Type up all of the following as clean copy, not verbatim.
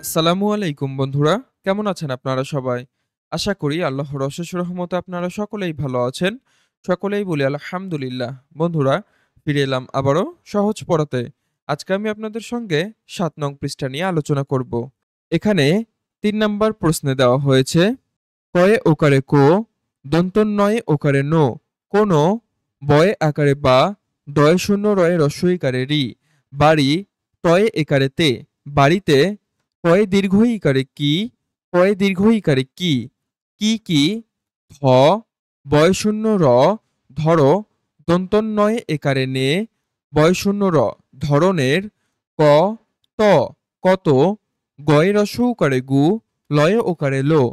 আসসালামু আলাইকুম বন্ধুরা, কেমন আছেন আপনারা সবাই? আশা করি আল্লাহর অশেষ রহমতে আপনারা সকলেই ভালো আছেন। সকলেই বলি আলহামদুলিল্লাহ। বন্ধুরা, ফিরে এলাম আবারও সহজ পড়াতে। আজকে আমি আপনাদের সঙ্গে ৭ নং পৃষ্ঠা নিয়ে আলোচনা করব। এখানে ৩ নাম্বার প্রশ্নে দেওয়া হয়েছে, কয়ে ওকারে কো, দন্তন্বয়ে ওকারে নো, কোনো, বয়ে আকারে বা, দয়ে শূন্য রয়ে রস্বই ইকারে রি, বাড়ি, টয়ে একারে তে, বাড়িতে, পয়ে দীর্ঘ ইকারে কি, পয়ে দীর্ঘ ইকারে কি, কি, ধ, বয়শূন্য র, ধরো, দন্তন্বয়ে একারে নে, বয়শূন্য র, ধরনের, ক, ত, কত, গয়ে রস্ব উকারে গু, লয়ে ওকারে লো,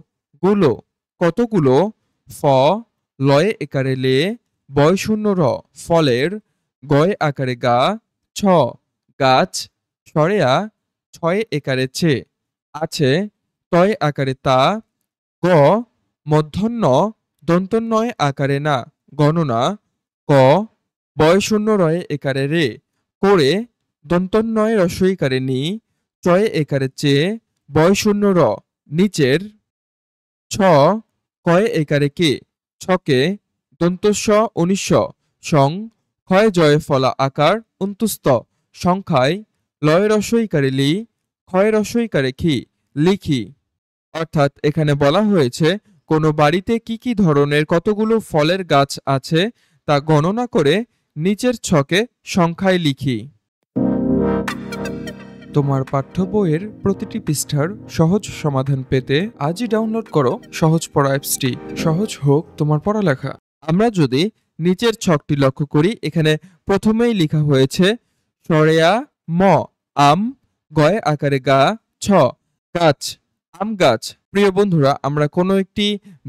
গুলো, কতগুলো, ফ, লয়ে একারে লে, বয়শূন্য র, ফলের, গয়ে আকারে গা, ছ, গাছ, সরেয়া, ছয়ে একারে ছে, আছে, তয় আকারে তা, গ, মধ্যাহ্ন, দন্তন্বয়ে আকারে না, গণনা, ক, বয়শূন্য রয়ে একারে রে, করে, দন্তন্বয়ে রস্বইকারে নি, চয়ে একারে চে, বয়শূন্য র, নিচের, ছ, কয়ে একারে কে, ছকে, দন্তস্ব উনিশ, সং, ক্ষয় জয়ে ফলা আকার, অন্তুস্ত, সংখ্যায়, লয় রস্বইকারে লি, ক্ষয় রস্বইকারে খি, লিখি। অর্থাৎ এখানে বলা হয়েছে কোনো বাড়িতে কি কি ধরনের কতগুলো ফলের গাছ আছে তা গণনা করে নিচের ছকে সংখ্যায় লিখি। তোমার পাঠ্য বইয়ের প্রতিটি পৃষ্ঠার সহজ সমাধান পেতে আজই ডাউনলোড করো সহজ পড়া অ্যাপসটি। সহজ হোক তোমার পড়ালেখা। আমরা যদি নিচের ছকটি লক্ষ্য করি, এখানে প্রথমেই লেখা হয়েছে সরেয়া ম, আম, গয়ে আকারে গা, ছ, গাছ, আম গাছ। প্রিয় বন্ধুরা, আমরা কোনো একটি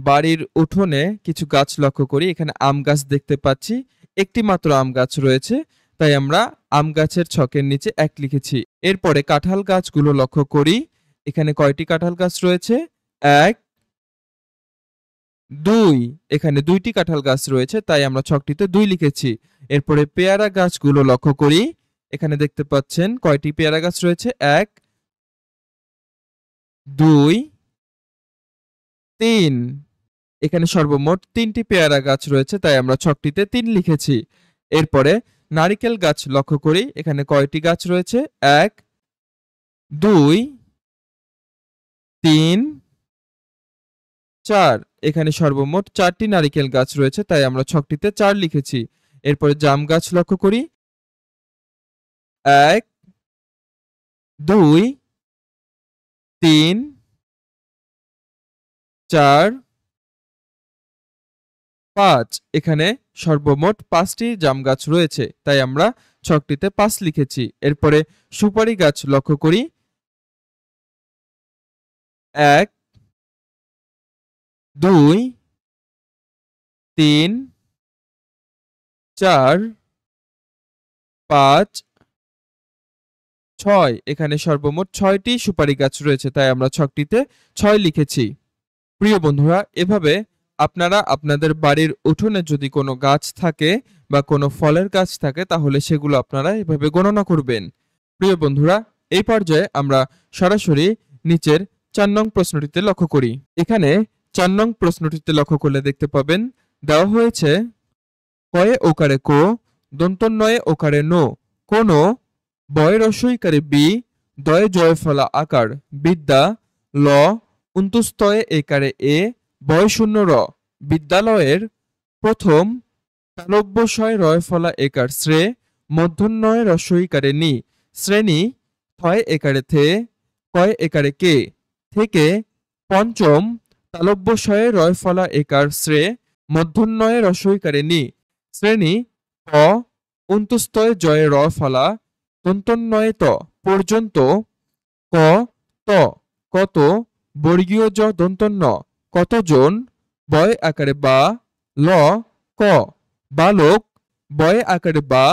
বাড়ির উঠোনে কিছু গাছ লক্ষ্য করি। এখানে আম গাছ দেখতে পাচ্ছি, একটি মাত্র আম গাছ রয়েছে, তাই আমরা আম গাছের ছকের নিচে ১ লিখেছি। এরপরে কাঁঠাল গাছগুলো লক্ষ্য করি। এখানে কয়টি কাঁঠাল গাছ রয়েছে? ১, ২। এখানে ২টি কাঁঠাল গাছ রয়েছে, তাই আমরা ছকটিতে ২ লিখেছি। এরপরে পেয়ারা গাছগুলো লক্ষ্য করি। এখানে দেখতে পাচ্ছেন কয়টি পেয়ারা গাছ রয়েছে? ১, ২, ৩। এখানে সর্বমোট ৩টি পেয়ারা গাছ রয়েছে, তাই আমরা ছকটিতে ৩ লিখেছি। এরপরে নারিকেল গাছ লক্ষ্য করি। এখানে কয়টি গাছ রয়েছে? ১, ২, ৩, ৪। এখানে সর্বমোট ৪টি নারিকেল গাছ রয়েছে, তাই আমরা ছকটিতে ৪ লিখেছি। এরপরে জাম গাছ লক্ষ্য করি। ১, ২, ৩, ৪, ৫। এখানে সর্বমোট ৫টি জাম গাছ রয়েছে, তাই আমরা ছকটিতে ৫ লিখেছি। এরপরে সুপারি গাছ লক্ষ্য করি। ১, ২, ৩, ৪, ৫, ৬। এখানে সর্বমোট ৬টি সুপারি গাছ রয়েছে, তাই আমরা ছকটিতে ৬ লিখেছি। প্রিয় বন্ধুরা, এভাবে আপনারা আপনাদের বাড়ির উঠোনে যদি কোনো গাছ থাকে বা কোনো ফলের গাছ থাকে, তাহলে সেগুলো আপনারা এভাবে গণনা করবেন। প্রিয় বন্ধুরা, এই পর্যায়ে আমরা সরাসরি নিচের ৪ নং প্রশ্নটিতে লক্ষ্য করি। এখানে ৪ নং প্রশ্নটিতে লক্ষ্য করলে দেখতে পাবেন দেওয়া হয়েছে কয়ে ওকারে কো, দন্তন্বয়ে ওকারে নো, কোনো, বয়ে রস্বইকারে বি, দয়ে জয় ফলা আকার, বিদ্যা, ল, অন্তুস্তয়ে একারে এ, বয়শূন্য র, বিদ্যালয়ের, প্রথম, তালব্যশয় রয় ফলা একার শ্রে, মধ্যন্বয়ে রস্বইকারে নি, শ্রেণী, থয়ে একারে থে, কয়ে একারে কে, থেকে, পঞ্চম, তালব্যশয়ে রয় ফলা একার শ্রে, মধ্যন্বয়ে রস্বইকারে নি, শ্রেণী, ক, অন্তুস্তয়ে জয়ে র ফলা, দন্তন্বয়ে ত, পর্যন্ত, ক, ত, কত, বর্গীয় জ দন্তন্য, কতজন, বয় আকারে বা, ল, ক, বালক, বয়ে আকারে বা,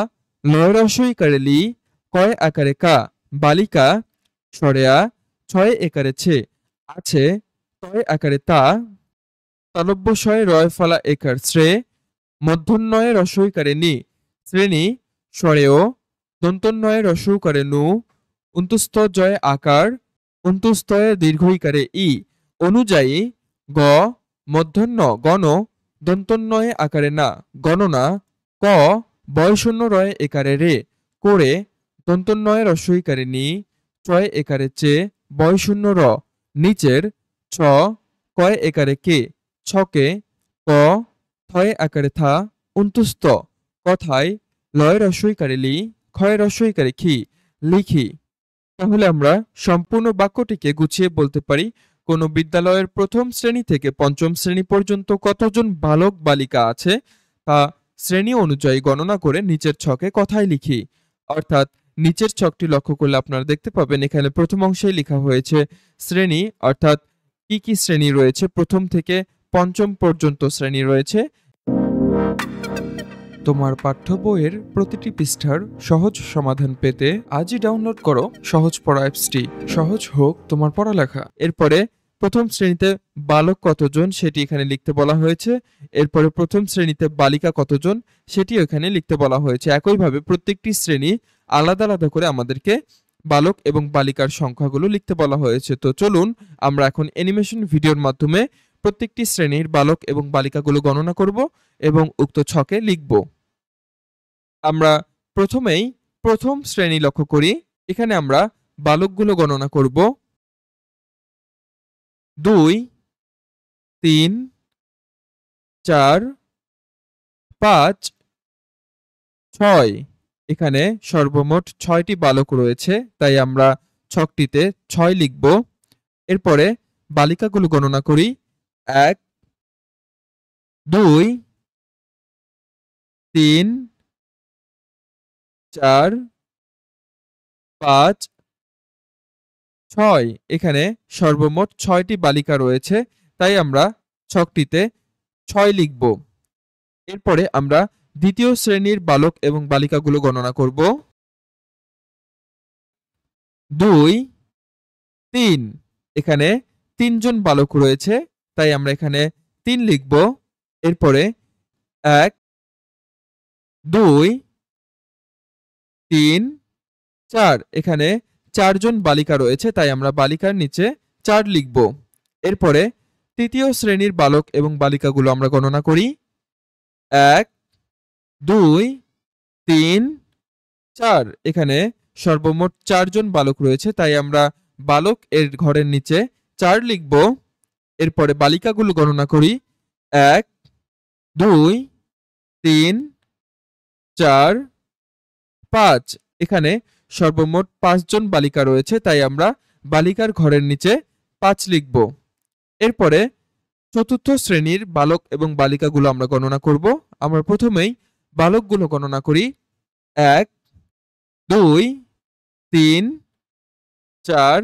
লয় রস্বইকারে লি, কয় আকারে কা, বালিকা, সরেয়া, ছয় একারে ছে, আছে, তয় আকারে তা, তালব্যশয়ে রয় ফলা একার শ্রে, মধ্যন্বয়ে রস্বইকারে নি, শ্রেণী, স্বরেয়, দন্তন্বয়ে রস্বইকারে নু, অন্তুস্থ জয়ে আকার, অন্ত্যুস্তয়ে দীর্ঘইকারে ই অনুযায়ী গ মধ্যাহ্ন গণ দন্তন্বয়ে আকারে না গণনা ক বয়শূন্য রয়ে একারে রে করে দন্তন্বয়ে রস্বইকারে নি চয় একারে চে বয়শূন্য র নিচের ছ কয় একারে কে ছকে ক থয়ে আকারে থা অন্তুস্ত কথায় লয় রস্বইকারে লি ক্ষয় রস্বইকারে খি লিখি। তাহলে আমরা সম্পূর্ণ বাক্যটিকে গুছিয়ে বলতে পারি, কোন বিদ্যালয়ের প্রথম শ্রেণী থেকে পঞ্চম শ্রেণী পর্যন্ত কতজন বালক বালিকা আছে তা শ্রেণী অনুযায়ী গণনা করে নিচের ছকে কথায় লিখি। অর্থাৎ নিচের ছকটি লক্ষ্য করলে আপনারা দেখতে পাবেন এখানে প্রথম অংশেই লেখা হয়েছে শ্রেণী, অর্থাৎ কি কি শ্রেণী রয়েছে, প্রথম থেকে পঞ্চম পর্যন্ত শ্রেণী রয়েছে। তোমার পাঠ্য বইয়ের প্রতিটি পৃষ্ঠার সহজ সমাধান পেতে আজই ডাউনলোড করো সহজ পড়া অ্যাপসটি। সহজ হোক তোমার পড়ালেখা। এরপরে প্রথম শ্রেণীতে বালক কতজন সেটি এখানে লিখতে বলা হয়েছে, এরপরে প্রথম শ্রেণীতে বালিকা কতজন সেটি এখানে লিখতে বলা হয়েছে। একইভাবে প্রত্যেকটি শ্রেণী আলাদা আলাদা করে আমাদেরকে বালক এবং বালিকার সংখ্যাগুলো লিখতে বলা হয়েছে। তো চলুন আমরা এখন অ্যানিমেশন ভিডিওর মাধ্যমে প্রত্যেকটি শ্রেণীর বালক এবং বালিকাগুলো গণনা করব এবং উক্ত ছকে লিখব। আমরা প্রথমেই প্রথম শ্রেণী লক্ষ্য করি। এখানে আমরা বালকগুলো গণনা করব 2 3 4 5 6। এখানে সর্বমোট 6টি বালক রয়েছে, তাই আমরা ছকটিতে 6 লিখব। এরপরে বালিকাগুলো গণনা করি 1 2 3 4 5 6। এখানে সর্বমোট 6টি বালিকা রয়েছে, তাই আমরা ছকটিতে 6 লিখব। এরপরে আমরা দ্বিতীয় শ্রেণীর বালক এবং বালিকাগুলো গণনা করব 2 3। এখানে 3 জন বালক রয়েছে, তাই আমরা এখানে 3 লিখব। এরপরে 1 2 3 4। এখানে 4 জন বালিকা রয়েছে, তাই আমরা বালিকার নিচে 4 লিখব। এরপরে তৃতীয় শ্রেণীর বালক এবং বালিকাগুলো আমরা গণনা করি 1 2 3 4। এখানে সর্বমোট 4 জন বালক রয়েছে, তাই আমরা বালক এর ঘরের নিচে 4 লিখব। এরপরে বালিকাগুলো গণনা করি 1 2 3 4 5। এখানে সর্বমোট 5 জন বালিকা রয়েছে, তাই আমরা বালিকার ঘরের নিচে 5 লিখব। এরপরে চতুর্থ শ্রেণীর বালক এবং বালিকাগুলো আমরা গণনা করব। আমরা প্রথমেই বালকগুলো গণনা করি 1 2 3 4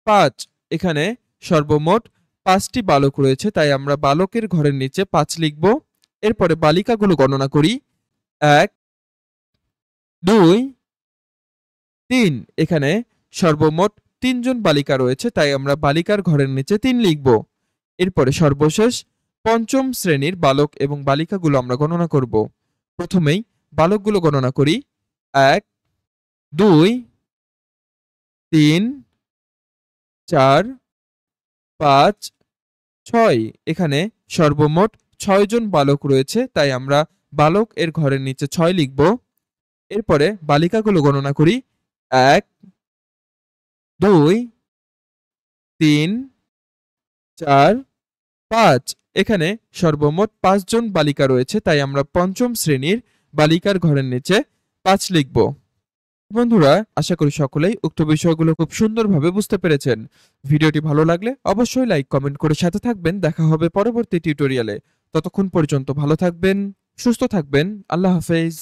5। এখানে সর্বমোট 5টি বালক রয়েছে, তাই আমরা বালকের ঘরের নিচে 5 লিখব। এরপরে বালিকাগুলো গণনা করি 1 2 3। এখানে সর্বমোট 3 জন বালিকা রয়েছে, তাই আমরা বালিকার ঘরের নিচে 3 লিখব। এরপরে সর্বশেষ পঞ্চম শ্রেণীর বালক এবং বালিকাগুলো আমরা গণনা করব। প্রথমেই বালকগুলো গণনা করি 1 2 3 4 5 6। এখানে সর্বমোট 6 জন বালক রয়েছে, তাই আমরা বালক এর ঘরের নিচে 6 লিখব। এরপরে বালিকাগুলো গণনা করি 1 2 3 4 5। এখানে সর্বমোট 5 জন বালিকা রয়েছে, তাই আমরা পঞ্চম শ্রেণীর বালিকার ঘরের নিচে 5 লিখব। বন্ধুরা, আশা করি সকলেই উক্ত বিষয়গুলো খুব সুন্দরভাবে বুঝতে পেরেছেন। ভিডিওটি ভালো লাগলে অবশ্যই লাইক কমেন্ট করে সাথে থাকবেন। দেখা হবে পরবর্তী টিউটোরিয়ালে। ততক্ষণ পর্যন্ত ভালো থাকবেন, সুস্থ থাকবেন। আল্লাহ হাফেজ।